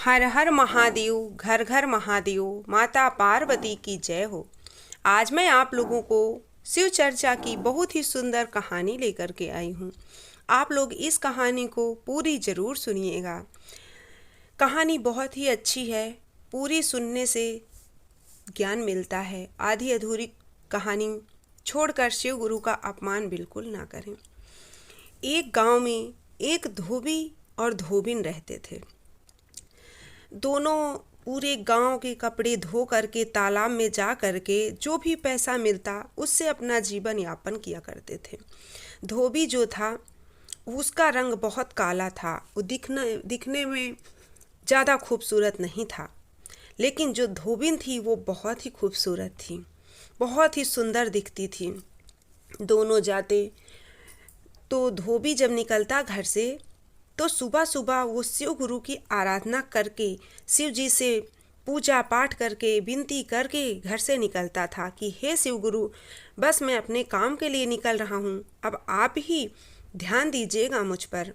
हर हर महादेव, घर घर महादेव, माता पार्वती की जय हो। आज मैं आप लोगों को शिव चर्चा की बहुत ही सुंदर कहानी लेकर के आई हूँ। आप लोग इस कहानी को पूरी ज़रूर सुनिएगा। कहानी बहुत ही अच्छी है, पूरी सुनने से ज्ञान मिलता है। आधी अधूरी कहानी छोड़कर शिव गुरु का अपमान बिल्कुल ना करें। एक गांव में एक धोबी और धोबिन रहते थे। दोनों पूरे गांव के कपड़े धो करके तालाब में जा करके जो भी पैसा मिलता उससे अपना जीवन यापन किया करते थे। धोबी जो था उसका रंग बहुत काला था, वो दिखने में ज़्यादा खूबसूरत नहीं था, लेकिन जो धोबिन थी वो बहुत ही खूबसूरत थी, बहुत ही सुंदर दिखती थी। दोनों जाते तो धोबी जब निकलता घर से तो सुबह सुबह वो शिव गुरु की आराधना करके, शिव जी से पूजा पाठ करके, विनती करके घर से निकलता था कि हे शिव गुरु, बस मैं अपने काम के लिए निकल रहा हूँ, अब आप ही ध्यान दीजिएगा मुझ पर।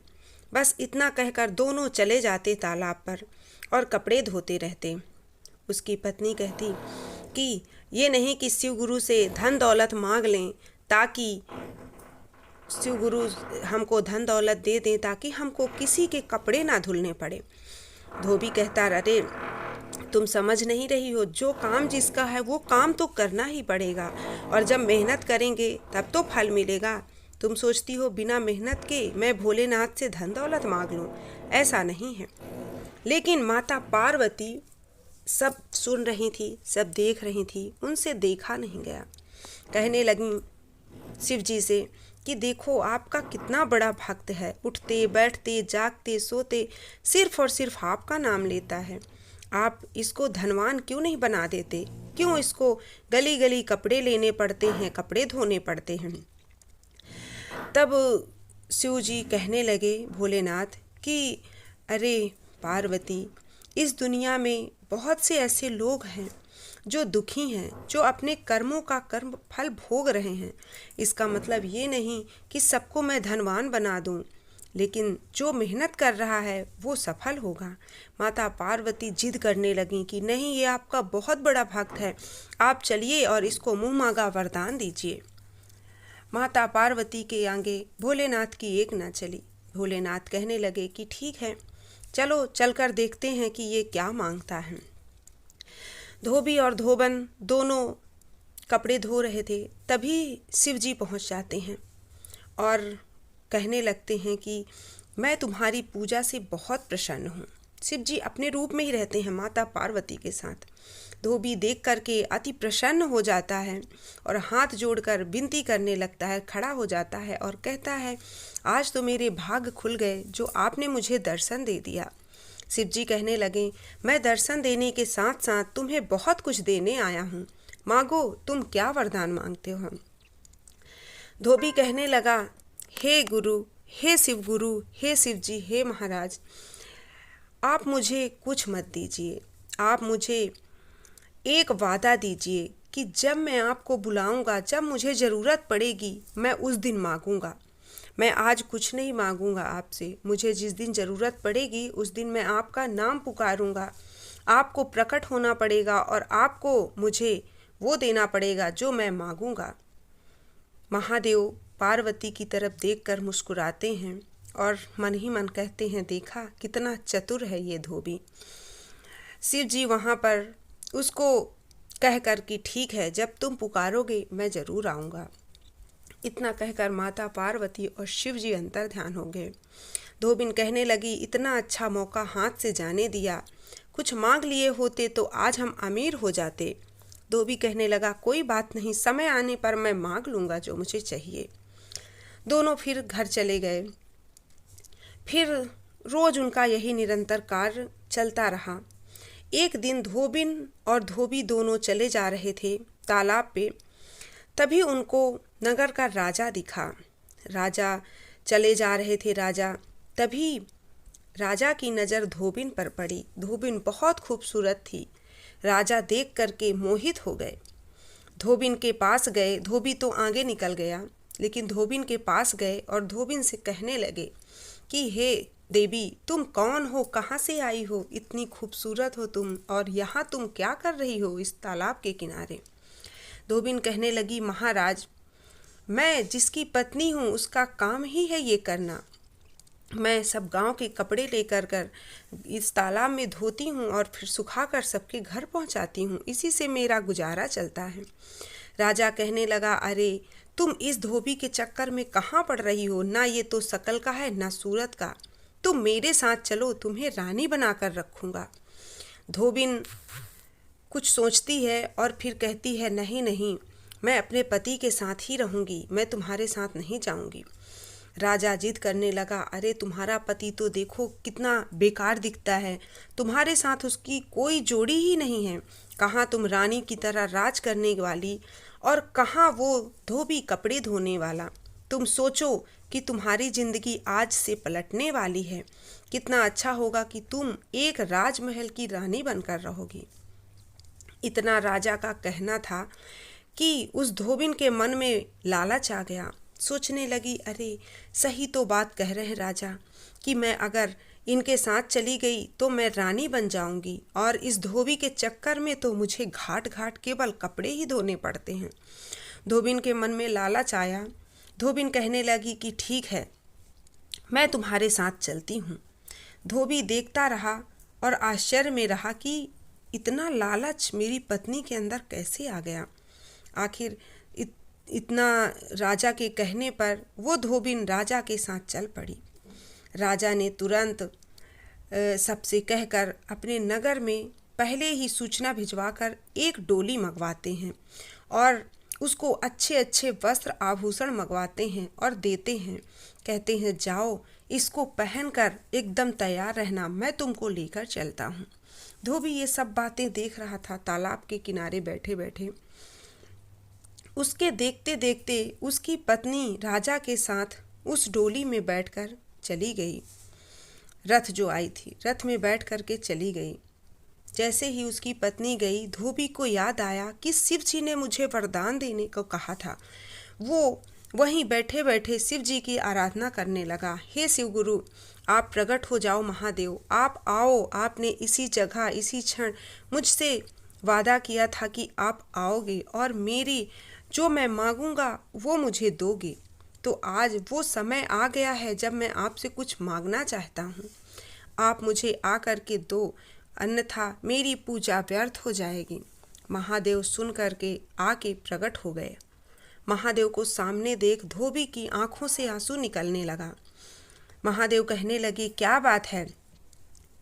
बस इतना कहकर दोनों चले जाते तालाब पर और कपड़े धोते रहते। उसकी पत्नी कहती कि ये नहीं कि शिव गुरु से धन दौलत मांग लें ताकि शिव गुरु हमको धन दौलत दे दें ताकि हमको किसी के कपड़े ना धुलने पड़े। धोबी कहता, अरे तुम समझ नहीं रही हो, जो काम जिसका है वो काम तो करना ही पड़ेगा, और जब मेहनत करेंगे तब तो फल मिलेगा। तुम सोचती हो बिना मेहनत के मैं भोलेनाथ से धन दौलत मांग लूँ, ऐसा नहीं है। लेकिन माता पार्वती सब सुन रही थी, सब देख रही थी, उनसे देखा नहीं गया। कहने लगी शिव जी से कि देखो आपका कितना बड़ा भक्त है, उठते बैठते जागते सोते सिर्फ और सिर्फ आपका नाम लेता है। आप इसको धनवान क्यों नहीं बना देते? क्यों इसको गली गली कपड़े लेने पड़ते हैं, कपड़े धोने पड़ते हैं? तब शिव जी कहने लगे भोलेनाथ कि अरे पार्वती, इस दुनिया में बहुत से ऐसे लोग हैं जो दुखी हैं, जो अपने कर्मों का कर्म फल भोग रहे हैं। इसका मतलब ये नहीं कि सबको मैं धनवान बना दूं, लेकिन जो मेहनत कर रहा है वो सफल होगा। माता पार्वती जिद करने लगी कि नहीं, ये आपका बहुत बड़ा भक्त है, आप चलिए और इसको मुँह मांगा वरदान दीजिए। माता पार्वती के आगे भोलेनाथ की एक ना चली। भोलेनाथ कहने लगे कि ठीक है, चलो चलकर देखते हैं कि ये क्या मांगता है। धोबी और धोबन दोनों कपड़े धो रहे थे, तभी शिव जी पहुँच जाते हैं और कहने लगते हैं कि मैं तुम्हारी पूजा से बहुत प्रसन्न हूँ। शिव जी अपने रूप में ही रहते हैं माता पार्वती के साथ। धोबी देख करके अति प्रसन्न हो जाता है और हाथ जोड़कर विनती करने लगता है, खड़ा हो जाता है और कहता है, आज तो मेरे भाग खुल गए जो आपने मुझे दर्शन दे दिया। शिव जी कहने लगे, मैं दर्शन देने के साथ साथ तुम्हें बहुत कुछ देने आया हूँ, मांगो, तुम क्या वरदान मांगते हो? धोबी कहने लगा, हे गुरु, हे शिव गुरु, हे शिव जी, हे महाराज, आप मुझे कुछ मत दीजिए, आप मुझे एक वादा दीजिए कि जब मैं आपको बुलाऊंगा, जब मुझे ज़रूरत पड़ेगी, मैं उस दिन मांगूंगा। मैं आज कुछ नहीं मांगूंगा आपसे, मुझे जिस दिन ज़रूरत पड़ेगी उस दिन मैं आपका नाम पुकारूंगा, आपको प्रकट होना पड़ेगा और आपको मुझे वो देना पड़ेगा जो मैं मांगूंगा। महादेव पार्वती की तरफ देखकर मुस्कुराते हैं और मन ही मन कहते हैं, देखा कितना चतुर है ये धोबी। शिव जी वहाँ पर उसको कह कर कि ठीक है, जब तुम पुकारोगे मैं ज़रूर आऊँगा। इतना कहकर माता पार्वती और शिव जी अंतर ध्यान हो गए। धोबिन कहने लगी, इतना अच्छा मौका हाथ से जाने दिया, कुछ मांग लिए होते तो आज हम अमीर हो जाते। धोबी कहने लगा, कोई बात नहीं, समय आने पर मैं मांग लूँगा जो मुझे चाहिए। दोनों फिर घर चले गए। फिर रोज़ उनका यही निरंतर कार्य चलता रहा। एक दिन धोबिन और धोबी दोनों चले जा रहे थे तालाब पे, तभी उनको नगर का राजा दिखा। राजा चले जा रहे थे राजा, तभी राजा की नज़र धोबिन पर पड़ी। धोबिन बहुत खूबसूरत थी। राजा देख करके मोहित हो गए। धोबिन के पास गए। धोबी तो आगे निकल गया, लेकिन धोबिन के पास गए और धोबिन से कहने लगे कि हे देवी, तुम कौन हो, कहाँ से आई हो, इतनी खूबसूरत हो तुम, और यहाँ तुम क्या कर रही हो इस तालाब के किनारे। धोबिन कहने लगी, महाराज, मैं जिसकी पत्नी हूँ उसका काम ही है ये करना। मैं सब गांव के कपड़े लेकर कर इस तालाब में धोती हूँ और फिर सुखा कर सबके घर पहुँचाती हूँ, इसी से मेरा गुजारा चलता है। राजा कहने लगा, अरे तुम इस धोबी के चक्कर में कहाँ पड़ रही हो, ना ये तो शकल का है ना सूरत का। तुम मेरे साथ चलो, तुम्हें रानी बनाकर रखूँगा। धोबिन कुछ सोचती है और फिर कहती है, नहीं नहीं, मैं अपने पति के साथ ही रहूँगी, मैं तुम्हारे साथ नहीं जाऊँगी। राजा जिद करने लगा, अरे तुम्हारा पति तो देखो कितना बेकार दिखता है, तुम्हारे साथ उसकी कोई जोड़ी ही नहीं है। कहाँ तुम रानी की तरह राज करने वाली और कहाँ वो धोबी कपड़े धोने वाला। तुम सोचो कि तुम्हारी जिंदगी आज से पलटने वाली है। कितना अच्छा होगा कि तुम एक राजमहल की रानी बनकर रहोगी। इतना राजा का कहना था कि उस धोबिन के मन में लालच आ गया। सोचने लगी, अरे सही तो बात कह रहे हैं राजा कि मैं अगर इनके साथ चली गई तो मैं रानी बन जाऊंगी, और इस धोबी के चक्कर में तो मुझे घाट घाट केवल कपड़े ही धोने पड़ते हैं। धोबिन के मन में लालच आया। धोबिन कहने लगी कि ठीक है, मैं तुम्हारे साथ चलती हूँ। धोबी देखता रहा और आश्चर्य में रहा कि इतना लालच मेरी पत्नी के अंदर कैसे आ गया। आखिर इतना राजा के कहने पर वो धोबिन राजा के साथ चल पड़ी। राजा ने तुरंत सबसे कहकर अपने नगर में पहले ही सूचना भिजवाकर एक डोली मंगवाते हैं और उसको अच्छे अच्छे वस्त्र आभूषण मंगवाते हैं और देते हैं। कहते हैं, जाओ इसको पहनकर एकदम तैयार रहना, मैं तुमको लेकर चलता हूँ। धोबी ये सब बातें देख रहा था तालाब के किनारे बैठे बैठे। उसके देखते देखते उसकी पत्नी राजा के साथ उस डोली में बैठकर चली गई। रथ जो आई थी, रथ में बैठ कर के चली गई। जैसे ही उसकी पत्नी गई, धोबी को याद आया कि शिव जी ने मुझे वरदान देने को कहा था। वो वहीं बैठे बैठे शिव जी की आराधना करने लगा। हे शिव गुरु, आप प्रकट हो जाओ महादेव, आप आओ, आपने इसी जगह इसी क्षण मुझसे वादा किया था कि आप आओगे और मेरी जो मैं मांगूंगा वो मुझे दोगे। तो आज वो समय आ गया है जब मैं आपसे कुछ मांगना चाहता हूँ। आप मुझे आकर के दो, अन्यथा मेरी पूजा व्यर्थ हो जाएगी। महादेव सुन करके आके प्रकट हो गए। महादेव को सामने देख धोबी की आंखों से आंसू निकलने लगा। महादेव कहने लगे, क्या बात है,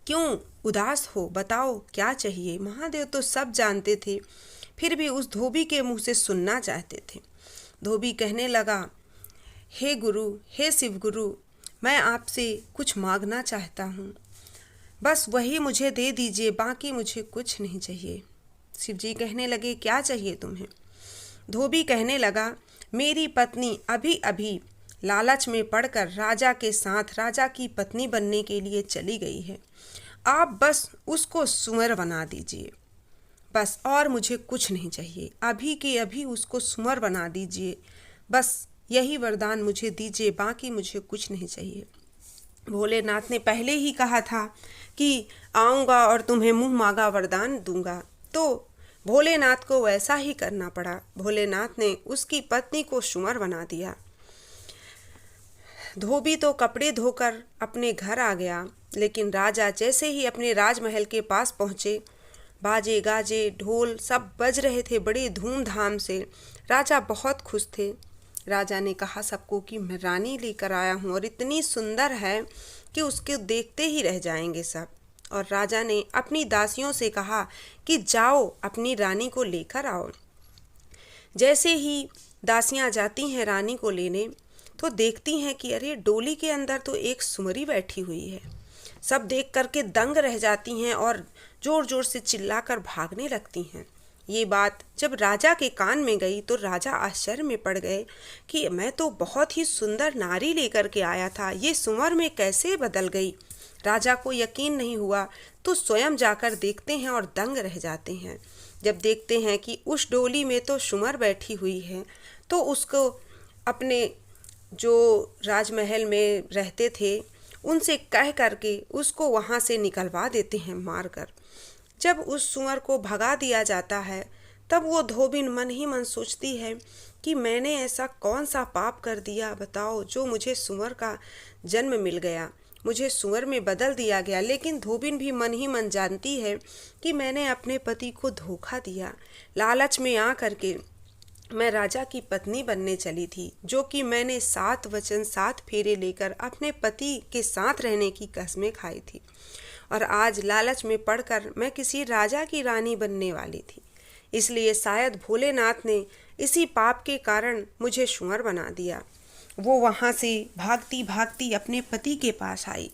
क्यों उदास हो, बताओ क्या चाहिए। महादेव तो सब जानते थे, फिर भी उस धोबी के मुंह से सुनना चाहते थे। धोबी कहने लगा, हे गुरु, हे शिव गुरु, मैं आपसे कुछ मांगना चाहता हूँ, बस वही मुझे दे दीजिए, बाकी मुझे कुछ नहीं चाहिए। शिव जी कहने लगे, क्या चाहिए तुम्हें। धोबी कहने लगा, मेरी पत्नी अभी अभी लालच में पड़कर राजा के साथ राजा की पत्नी बनने के लिए चली गई है, आप बस उसको सुंवर बना दीजिए, बस, और मुझे कुछ नहीं चाहिए। अभी के अभी उसको सुंवर बना दीजिए, बस यही वरदान मुझे दीजिए, बाकी मुझे कुछ नहीं चाहिए। भोलेनाथ ने पहले ही कहा था कि आऊँगा और तुम्हें मुँह मांगा वरदान दूंगा, तो भोलेनाथ को वैसा ही करना पड़ा। भोलेनाथ ने उसकी पत्नी को सुंवर बना दिया। धोबी तो कपड़े धोकर अपने घर आ गया, लेकिन राजा जैसे ही अपने राजमहल के पास पहुँचे, बाजे गाजे ढोल सब बज रहे थे बड़े धूमधाम से। राजा बहुत खुश थे। राजा ने कहा सबको कि मैं रानी लेकर आया हूँ और इतनी सुंदर है कि उसके देखते ही रह जाएंगे सब। और राजा ने अपनी दासियों से कहा कि जाओ अपनी रानी को लेकर आओ। जैसे ही दासियाँ जाती हैं रानी को लेने, तो देखती हैं कि अरे डोली के अंदर तो एक सुमरी बैठी हुई है। सब देख करके दंग रह जाती हैं और ज़ोर ज़ोर से चिल्लाकर भागने लगती हैं। ये बात जब राजा के कान में गई तो राजा आश्चर्य में पड़ गए कि मैं तो बहुत ही सुंदर नारी लेकर के आया था, ये सुंवर में कैसे बदल गई। राजा को यकीन नहीं हुआ तो स्वयं जाकर देखते हैं और दंग रह जाते हैं। जब देखते हैं कि उस डोली में तो सुंवर बैठी हुई है, तो उसको अपने जो राजमहल में रहते थे उनसे कह करके उसको वहाँ से निकलवा देते हैं मारकर। जब उस सूअर को भगा दिया जाता है तब वो धोबिन मन ही मन सोचती है कि मैंने ऐसा कौन सा पाप कर दिया बताओ, जो मुझे सूअर का जन्म मिल गया, मुझे सूअर में बदल दिया गया। लेकिन धोबिन भी मन ही मन जानती है कि मैंने अपने पति को धोखा दिया। लालच में आ करके मैं राजा की पत्नी बनने चली थी, जो कि मैंने 7 वचन 7 फेरे लेकर अपने पति के साथ रहने की कसमें खाई थी, और आज लालच में पड़कर मैं किसी राजा की रानी बनने वाली थी। इसलिए शायद भोलेनाथ ने इसी पाप के कारण मुझे सूअर बना दिया। वो वहाँ से भागती भागती अपने पति के पास आई।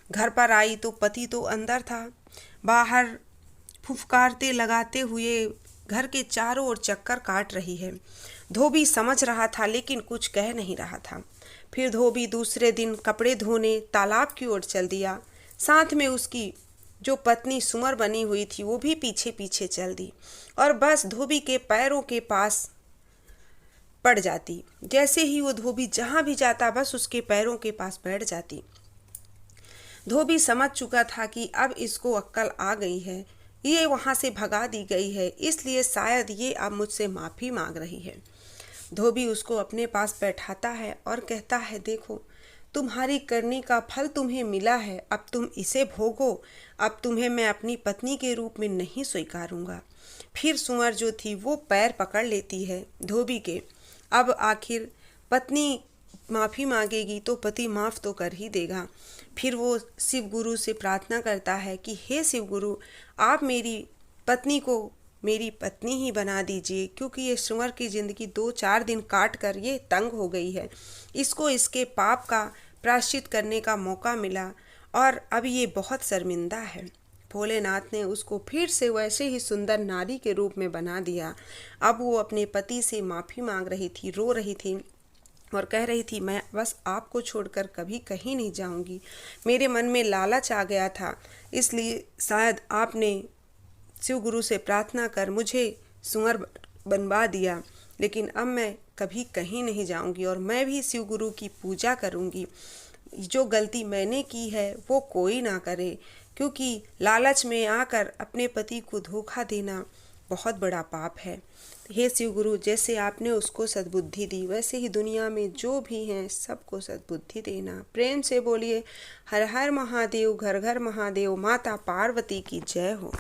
घर पर आई तो पति तो अंदर था, बाहर फुफकारते लगाते हुए घर के चारों ओर चक्कर काट रही है। धोबी समझ रहा था लेकिन कुछ कह नहीं रहा था। फिर धोबी दूसरे दिन कपड़े धोने तालाब की ओर चल दिया। साथ में उसकी जो पत्नी सूअर बनी हुई थी वो भी पीछे पीछे चल दी, और बस धोबी के पैरों के पास पड़ जाती। जैसे ही वो धोबी जहाँ भी जाता बस उसके पैरों के पास बैठ जाती। धोबी समझ चुका था कि अब इसको अक्ल आ गई है, ये वहाँ से भगा दी गई है, इसलिए शायद ये अब मुझसे माफ़ी मांग रही है। धोबी उसको अपने पास बैठाता है और कहता है, देखो तुम्हारी करनी का फल तुम्हें मिला है, अब तुम इसे भोगो। अब तुम्हें मैं अपनी पत्नी के रूप में नहीं स्वीकारूंगा। फिर सूअर जो थी वो पैर पकड़ लेती है धोबी के। अब आखिर पत्नी माफ़ी मांगेगी तो पति माफ़ तो कर ही देगा। फिर वो शिव गुरु से प्रार्थना करता है कि हे शिव गुरु, आप मेरी पत्नी को मेरी पत्नी ही बना दीजिए, क्योंकि ये सूअर की ज़िंदगी 2-4 दिन काट कर ये तंग हो गई है। इसको इसके पाप का प्रायश्चित करने का मौका मिला और अब ये बहुत शर्मिंदा है। भोलेनाथ ने उसको फिर से वैसे ही सुंदर नारी के रूप में बना दिया। अब वो अपने पति से माफ़ी मांग रही थी, रो रही थी और कह रही थी, मैं बस आपको छोड़कर कभी कहीं नहीं जाऊंगी। मेरे मन में लालच आ गया था, इसलिए शायद आपने शिव गुरु से प्रार्थना कर मुझे सूअर बनवा दिया, लेकिन अब मैं कभी कहीं नहीं जाऊंगी और मैं भी शिव गुरु की पूजा करूंगी। जो गलती मैंने की है वो कोई ना करे, क्योंकि लालच में आकर अपने पति को धोखा देना बहुत बड़ा पाप है। हे शिव गुरु, जैसे आपने उसको सद्बुद्धि दी वैसे ही दुनिया में जो भी हैं सबको सद्बुद्धि देना। प्रेम से बोलिए हर हर महादेव, घर घर महादेव, माता पार्वती की जय हो।